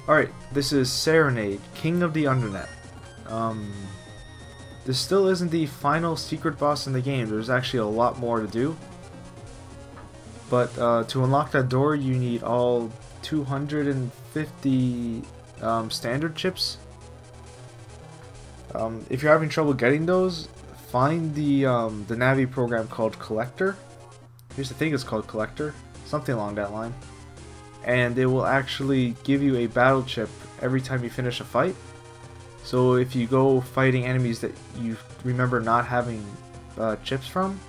Alright, this is Serenade, King of the Undernet. This still isn't the final secret boss in the game. There's actually a lot more to do. But to unlock that door, you need all 250 standard chips. If you're having trouble getting those, find the Navi program called Collector. I think it's called Collector, something along that line. And it will actually give you a battle chip every time you finish a fight. So if you go fighting enemies that you remember not having chips from,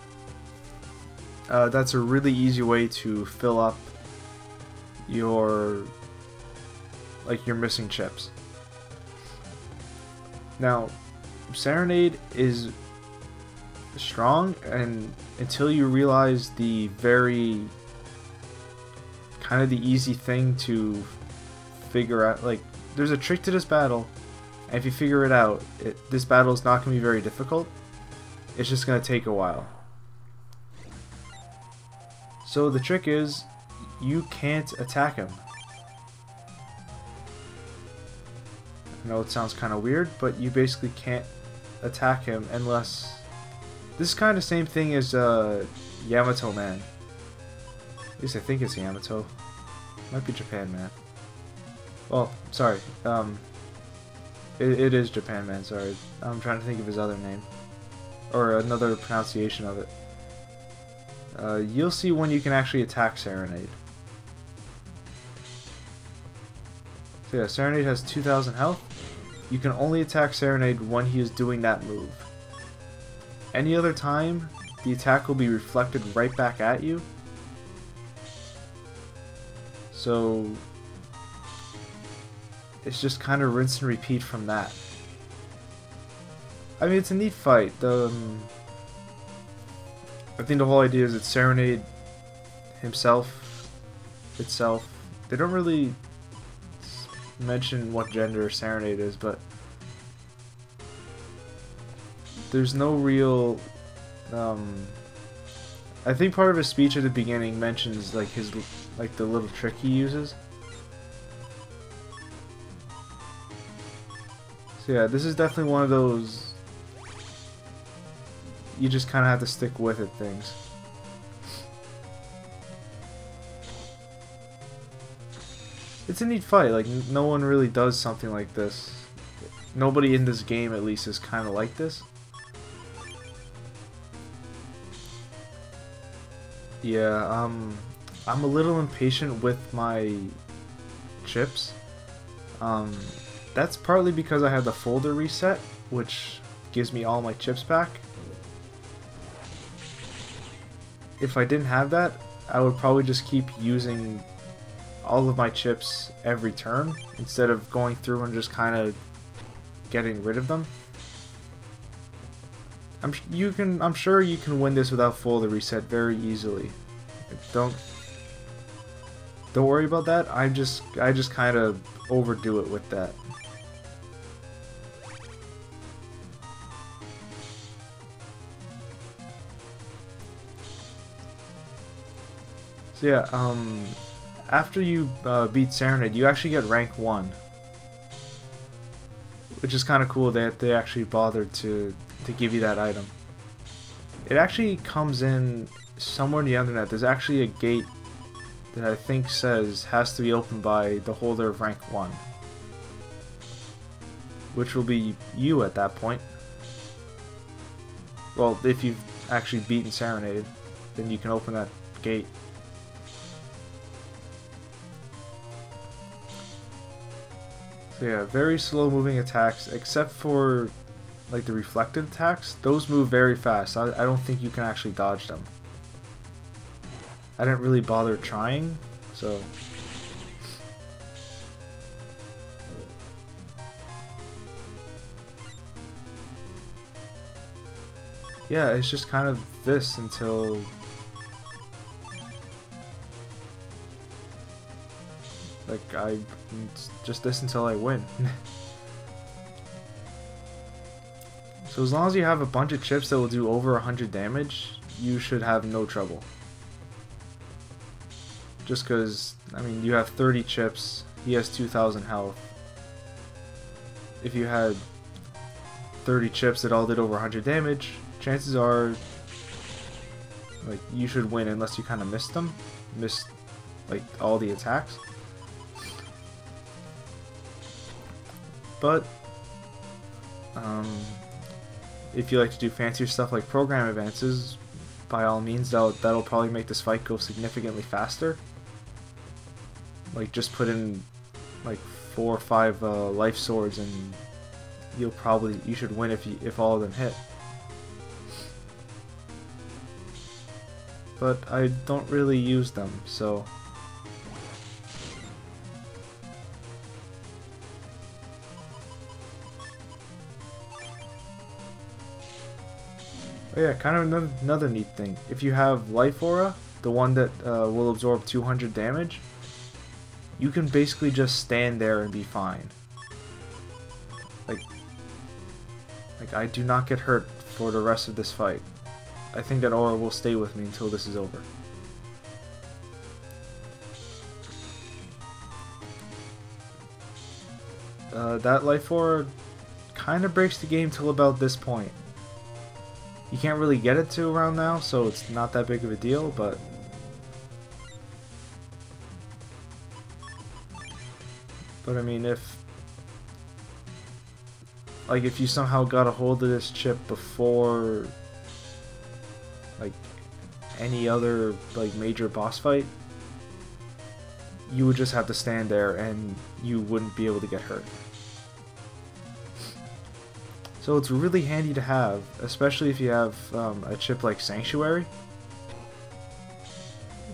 that's a really easy way to fill up your missing chips. Now, Serenade is strong, and until you realize the very kind of the easy thing to figure out, like, there's a trick to this battle, and if you figure it out, this battle is not going to be very difficult. It's just going to take a while. So the trick is, you can't attack him. I know it sounds kind of weird, but you basically can't attack him unless... This is kind of the same thing as Yamato Man. At least I think it's Yamato. Might be Japan Man. Well, sorry. It is Japan Man, sorry. I'm trying to think of his other name. Or another pronunciation of it. You'll see when you can actually attack Serenade. So yeah, Serenade has 2,000 health. You can only attack Serenade when he is doing that move. Any other time, the attack will be reflected right back at you. So it's just kind of rinse and repeat from that. I mean, it's a neat fight. I think the whole idea is that Serenade itself, they don't really mention what gender Serenade is, but there's no real I think part of his speech at the beginning mentions like the little trick he uses. So yeah, this is definitely one of those you just kind of have to stick with it things. It's a neat fight, like no one really does something like this. Nobody in this game at least is kind of like this. Yeah, I'm a little impatient with my chips. That's partly because I have the folder reset, which gives me all my chips back. If I didn't have that, I would probably just keep using all of my chips every turn instead of going through and just kind of getting rid of them. I'm sure you can win this without folder reset very easily. Don't worry about that. I just kind of overdo it with that. So yeah, after you beat Serenade, you actually get rank 1. Which is kind of cool that they actually bothered to give you that item. It actually comes in somewhere in the internet. There's actually a gate that I think says has to be opened by the holder of rank 1. Which will be you at that point. Well, if you've actually beaten Serenade, then you can open that gate. So yeah, very slow moving attacks, except for like the reflective attacks. Those move very fast. I don't think you can actually dodge them. I didn't really bother trying, so... Yeah, it's just kind of this until... It's just this until I win. So as long as you have a bunch of chips that will do over 100 damage, you should have no trouble. Just because, I mean, you have 30 chips, he has 2,000 health. If you had 30 chips that all did over 100 damage, chances are like you should win unless you kind of missed like all the attacks. But if you like to do fancier stuff like program advances, by all means, that'll probably make this fight go significantly faster. Like just put in like 4 or 5 life swords and you should win if all of them hit. But I don't really use them, so oh yeah, kind of another neat thing. If you have Life Aura, the one that will absorb 200 damage, you can basically just stand there and be fine. Like I do not get hurt for the rest of this fight. I think that aura will stay with me until this is over. That Life Aura kind of breaks the game till about this point. You can't really get it to around now, so it's not that big of a deal, but I mean, if you somehow got a hold of this chip before like any other like major boss fight, you would just have to stand there and you wouldn't be able to get hurt. So it's really handy to have, especially if you have a chip like Sanctuary,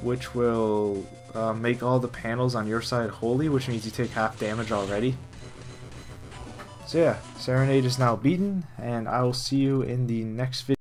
which will make all the panels on your side holy, which means you take half damage already. So yeah, Serenade is now beaten, and I will see you in the next video.